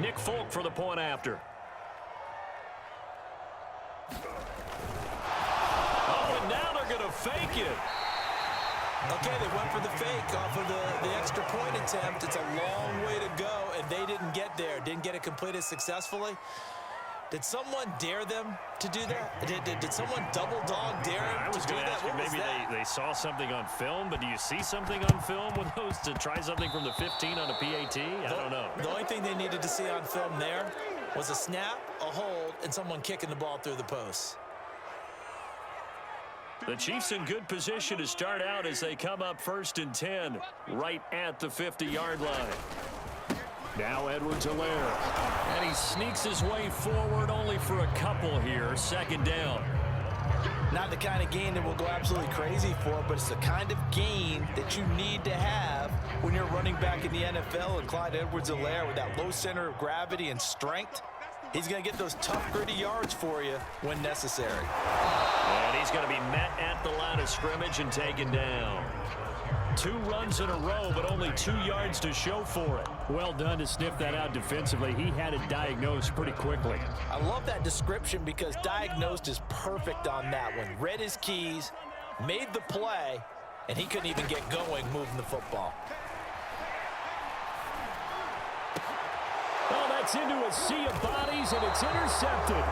Nick Folk for the point after. Oh, and now they're going to fake it. Okay, they went for the fake off of the extra point attempt. It's a long way to go, and they didn't get there. Didn't get it completed successfully. Did someone dare them to do that? Did someone double dog dare them I was to do going to that? ask you, maybe they saw something on film, but do you see something on film with those to try something from the 15 on a PAT? I don't know. The only thing they needed to see on film there was a snap, a hold, and someone kicking the ball through the post. The Chiefs in good position to start out as they come up 1st and 10 right at the 50-yard line. Now Edwards-Helaire, and he sneaks his way forward only for a couple here. 2nd down. Not the kind of gain that we'll go absolutely crazy for, but it's the kind of gain that you need to have when you're running back in the NFL. And Clyde Edwards-Helaire, with that low center of gravity and strength, he's going to get those tough, gritty yards for you when necessary. And he's going to be met at the line of scrimmage and taken down. 2 runs in a row, but only 2 yards to show for it. Well done to sniff that out defensively. He had it diagnosed pretty quickly. I love that description because diagnosed is perfect on that one. Read his keys, made the play, and he couldn't even get going moving the football. Oh, that's into a sea of bodies, and it's intercepted.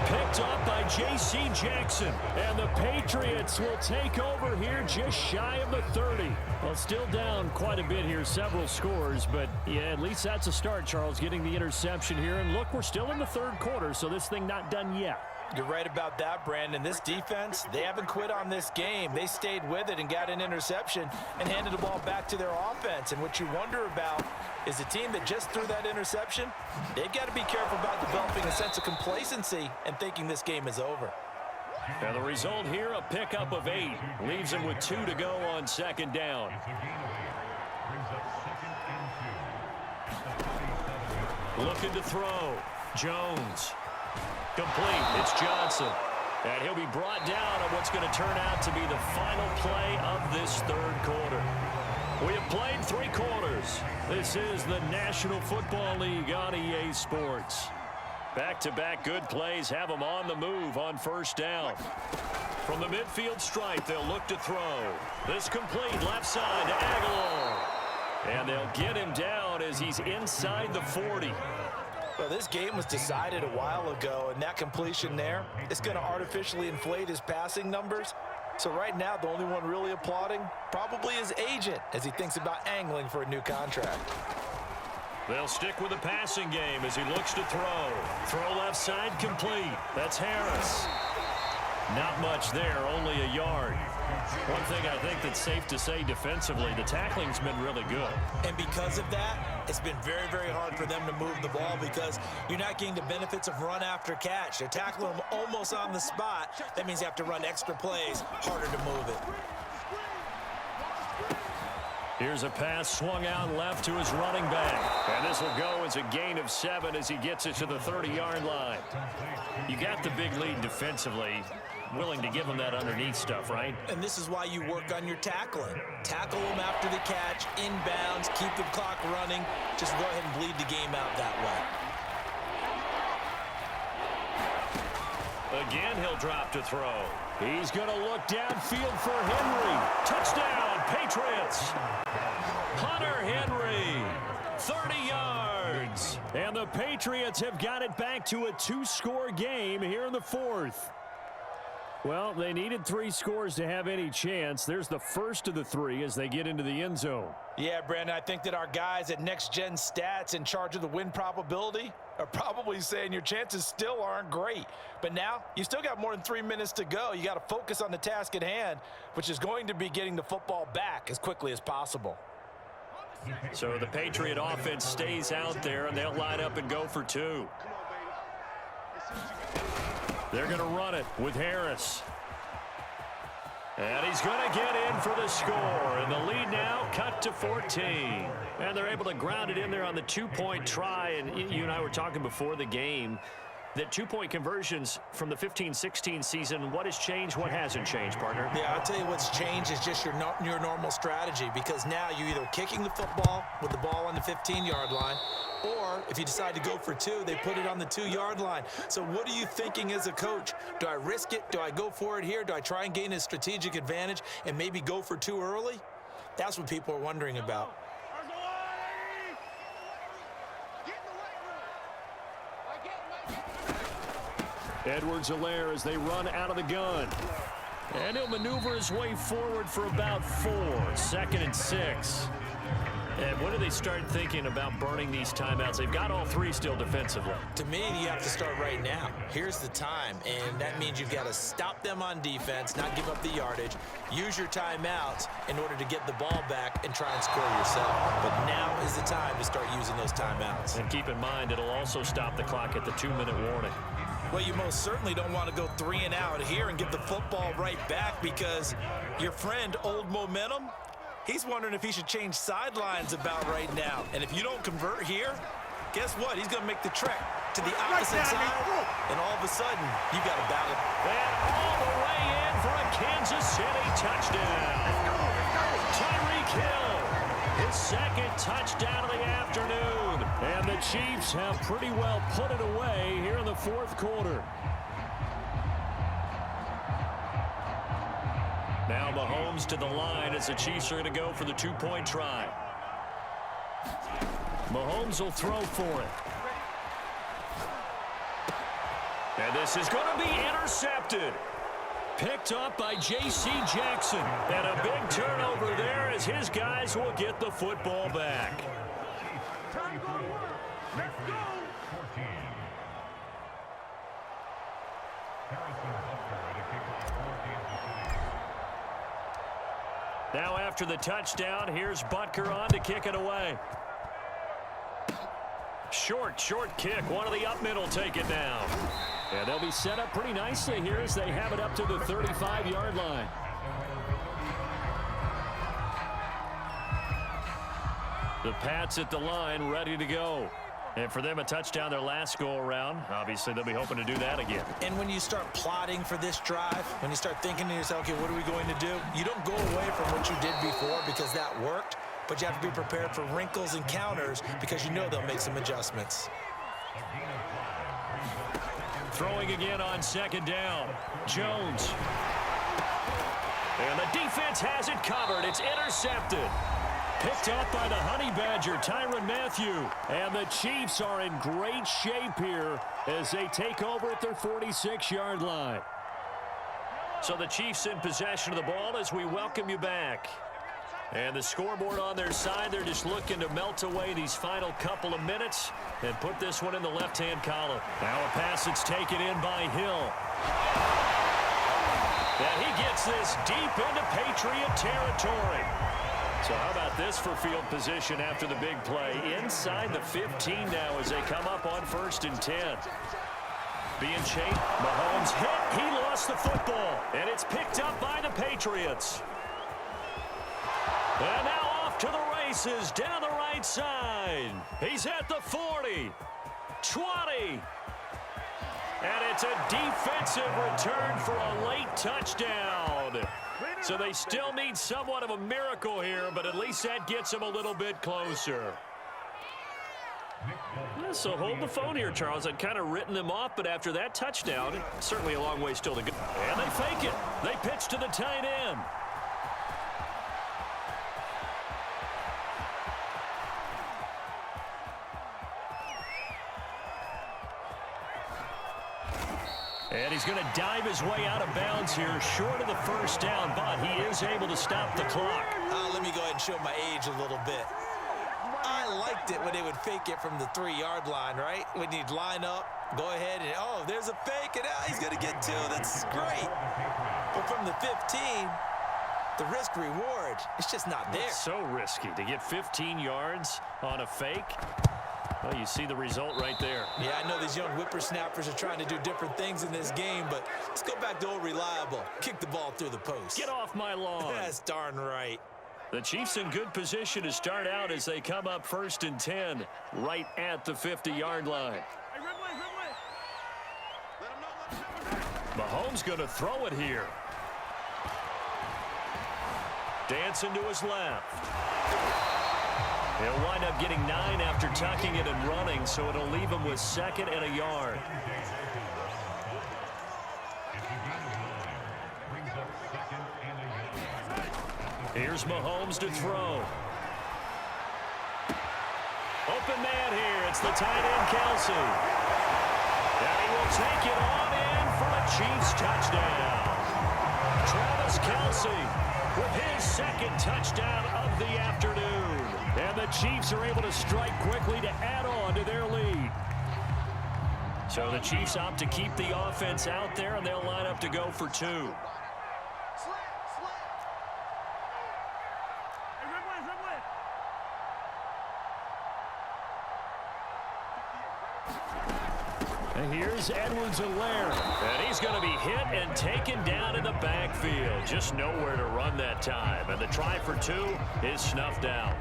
Picked up by J.C. Jackson. And the Patriots will take over here just shy of the 30. Well, still down quite a bit here, several scores. But, yeah, at least that's a start, Charles, getting the interception here. And, look, we're still in the 3rd quarter, so this thing not done yet. You're right about that, Brandon. This defense, they haven't quit on this game. They stayed with it and got an interception and handed the ball back to their offense. And what you wonder about is a team that just threw that interception, they've got to be careful about developing a sense of complacency and thinking this game is over. And the result here, a pickup of 8. Leaves them with 2 to go on 2nd down. Looking to throw. Jones. Complete. It's Johnson. And he'll be brought down on what's going to turn out to be the final play of this 3rd quarter. We have played 3 quarters. This is the National Football League on EA Sports. Back-to-back good plays have them on the move on 1st down. From the midfield stripe, they'll look to throw. This complete left side to Aguilar. And they'll get him down as he's inside the 40. Well, this game was decided a while ago, and that completion there is going to artificially inflate his passing numbers. So right now, the only one really applauding probably his agent as he thinks about angling for a new contract. They'll stick with the passing game as he looks to throw. Throw left side complete. That's Harris. Not much there, only a yard. One thing I think that's safe to say defensively, the tackling's been really good. And because of that, it's been very, very hard for them to move the ball because you're not getting the benefits of run after catch. They're tackling them almost on the spot. That means you have to run extra plays, harder to move it. Here's a pass swung out left to his running back. And this will go as a gain of 7 as he gets it to the 30-yard line. You got the big lead defensively. Willing to give him that underneath stuff, right? And this is why you work on your tackling. Tackle them after the catch, inbounds, keep the clock running. Just go ahead and bleed the game out that way. Again, he'll drop to throw. He's going to look downfield for Henry. Touchdown, Patriots. Hunter Henry, 30 yards. And the Patriots have got it back to a 2-score game here in the 4th. Well, they needed 3 scores to have any chance. There's the first of the 3 as they get into the end zone. Yeah, Brandon, I think that our guys at Next Gen Stats in charge of the win probability are probably saying your chances still aren't great. But now, you still got more than 3 minutes to go. You got to focus on the task at hand, which is going to be getting the football back as quickly as possible. So the Patriot offense stays out there, and they'll line up and go for 2. They're going to run it with Harris. And he's going to get in for the score. And the lead now cut to 14. And they're able to ground it in there on the 2-point try. And you and I were talking before the game that 2-point conversions from the 15-16 season, what has changed, what hasn't changed, partner? Yeah, I'll tell you what's changed is just your normal strategy, because now you're either kicking the football with the ball on the 15-yard line, Or if you decide to go for two, they put it on the 2-yard line. So what are you thinking as a coach? Do I risk it? Do I go for it here? Do I try and gain a strategic advantage and maybe go for two early? That's what people are wondering about. Edwards-Helaire as they run out of the gun. And he'll maneuver his way forward for about 4. 2nd and 6. And when do they start thinking about burning these timeouts? They've got all 3 still defensively. To me, you have to start right now. Here's the time, and that means you've got to stop them on defense, not give up the yardage, use your timeouts in order to get the ball back and try and score yourself. But now is the time to start using those timeouts. And keep in mind, it'll also stop the clock at the 2-minute warning. Well, you most certainly don't want to go 3 and out here and get the football right back because your friend, Old Momentum, he's wondering if he should change sidelines about right now. And if you don't convert here, guess what? He's going to make the trek to the opposite side, and all of a sudden, you got a battle. And all the way in for a Kansas City touchdown. Tyreek Hill, his 2nd touchdown of the afternoon. And the Chiefs have pretty well put it away here in the 4th quarter. Now Mahomes to the line as the Chiefs are going to go for the 2-point try. Mahomes will throw for it. And this is going to be intercepted. Picked up by J.C. Jackson. And a big turnover there as his guys will get the football back. Now after the touchdown, here's Butker on to kick it away. Short kick. One of the up mid will take it now. And they'll be set up pretty nicely here as they have it up to the 35-yard line. The Pats at the line, ready to go. And for them, a touchdown their last go-around. Obviously, they'll be hoping to do that again. And when you start plotting for this drive, when you start thinking to yourself, okay, what are we going to do? You don't go away from what you did before because that worked, but you have to be prepared for wrinkles and counters because you know they'll make some adjustments. Throwing again on 2nd down. Jones. And the defense has it covered. It's intercepted. Picked up by the Honey Badger, Tyrann Mathieu. And the Chiefs are in great shape here as they take over at their 46-yard line. So the Chiefs in possession of the ball as we welcome you back. And the scoreboard on their side, they're just looking to melt away these final couple of minutes and put this one in the left-hand column. Now a pass that's taken in by Hill. And he gets this deep into Patriot territory. So how about this for field position after the big play? Inside the 15 now as they come up on 1st and 10. Being chased, Mahomes hit, he lost the football, and it's picked up by the Patriots. And now off to the races, down the right side. He's at the 40, 20. And it's a defensive return for a late touchdown. So they still need somewhat of a miracle here, but at least that gets them a little bit closer. Yeah, so hold the phone here, Charles. I'd kind of written them off, but after that touchdown, certainly a long way still to go. And they fake it. They pitch to the tight end. And he's going to dive his way out of bounds here, short of the 1st down, but he is able to stop the clock. Let me go ahead and show my age a little bit. I liked it when they would fake it from the 3-yard line, right? When you'd line up, go ahead and, oh, there's a fake, and he's going to get 2. That's great. But from the 15, the risk-reward, it's just not there. It's so risky to get 15 yards on a fake. Well, you see the result right there. Yeah, I know these young whippersnappers are trying to do different things in this game, but let's go back to old reliable. Kick the ball through the post. Get off my lawn. That's darn right. The Chiefs in good position to start out as they come up 1st and 10 right at the 50-yard line. Mahomes going to throw it here. Dancing to his left. He'll wind up getting 9 after tucking it and running, so it'll leave him with 2nd and a yard. Here's Mahomes to throw. Open man here. It's the tight end, Kelsey. And he will take it on in for a Chiefs touchdown. Travis Kelsey with his 2nd touchdown of the afternoon. And the Chiefs are able to strike quickly to add on to their lead. So the Chiefs opt to keep the offense out there, and they'll line up to go for 2. And here's Edwards-Helaire. And he's going to be hit and taken down in the backfield. Just nowhere to run that time. And the try for 2 is snuffed out.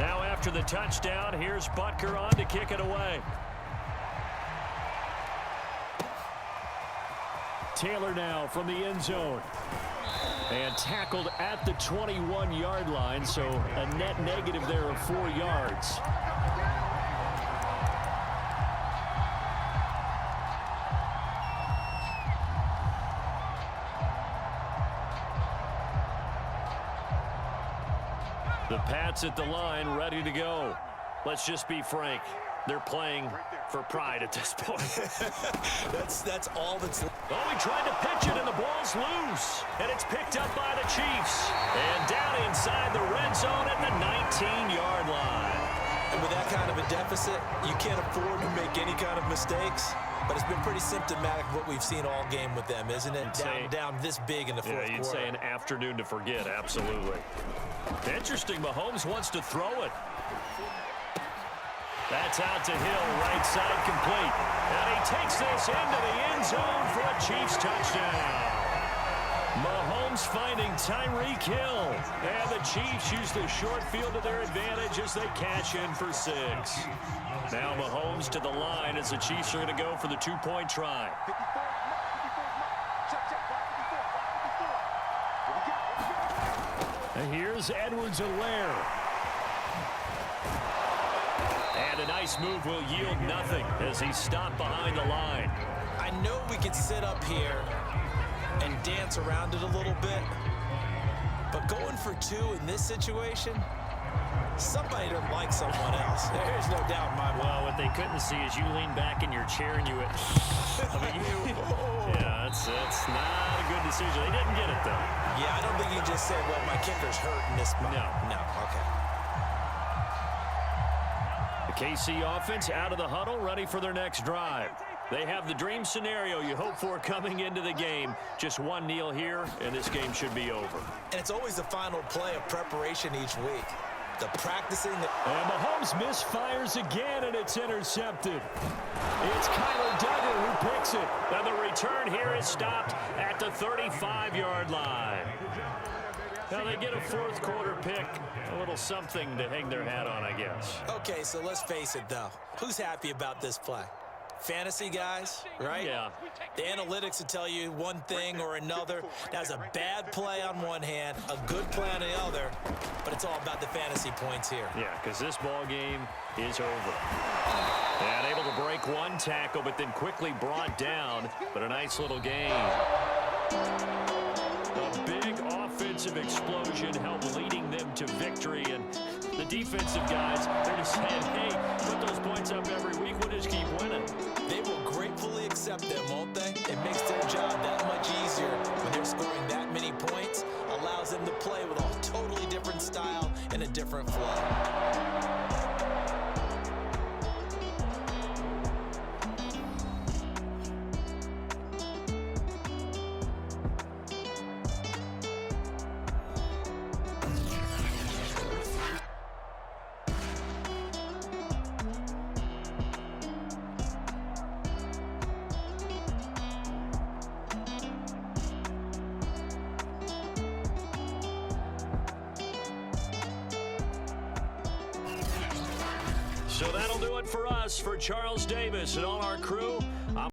Now after the touchdown, here's Butker on to kick it away. Taylor now from the end zone. And tackled at the 21-yard line, so a net negative there of 4 yards. The Pats at the line, ready to go. Let's just be frank. They're playing for pride at this point. that's all that's. Oh, he tried to pitch it, and the ball's loose. And it's picked up by the Chiefs. And down inside the red zone at the 19-yard line. And with that kind of a deficit, you can't afford to make any kind of mistakes. But it's been pretty symptomatic of what we've seen all game with them, isn't it? Down this big in the fourth quarter. You'd say an afternoon to forget, absolutely. Interesting, Mahomes wants to throw it. That's out to Hill, right side complete. And he takes this into the end zone for a Chiefs touchdown. Mahomes finding Tyreek Hill. And the Chiefs use the short field to their advantage as they cash in for 6. Now Mahomes to the line as the Chiefs are going to go for the 2-point try. And here's Edwards-Helaire. And a nice move will yield nothing as he's stopped behind the line. I know we could sit up here and dance around it a little bit, but going for 2 in this situation, somebody doesn't like someone else. There's no doubt in my mind. Well, what they couldn't see is you lean back in your chair and you went, yeah, that's not a good decision. They didn't get it, though. Yeah, I don't think you just said, well, my kicker's hurt in this spot. No, okay. The KC offense out of the huddle, ready for their next drive. They have the dream scenario you hope for coming into the game. Just one kneel here, and this game should be over. And it's always the final play of preparation each week. The practicing. And Mahomes misfires again, and it's intercepted. It's Kyler Duggar who picks it. And the return here is stopped at the 35-yard line. Now they get a fourth quarter pick, a little something to hang their hat on, I guess. Okay, so let's face it, though. Who's happy about this play? Fantasy guys, right? Yeah. The analytics will tell you one thing or another. That's a bad play on one hand, a good play on the other, but it's all about the fantasy points here. Yeah, because this ball game is over. And able to break one tackle, but then quickly brought down, but a nice little gain. A big offensive explosion helped leading them to victory, and the defensive guys, they're just saying, hey, put those points up every week, we'll just keep winning. They will gratefully accept them, won't they? It makes their job that much easier when they're scoring that many points, allows them to play with a totally different style and a different flow. So that'll do it for us. For Charles Davis and all our crew,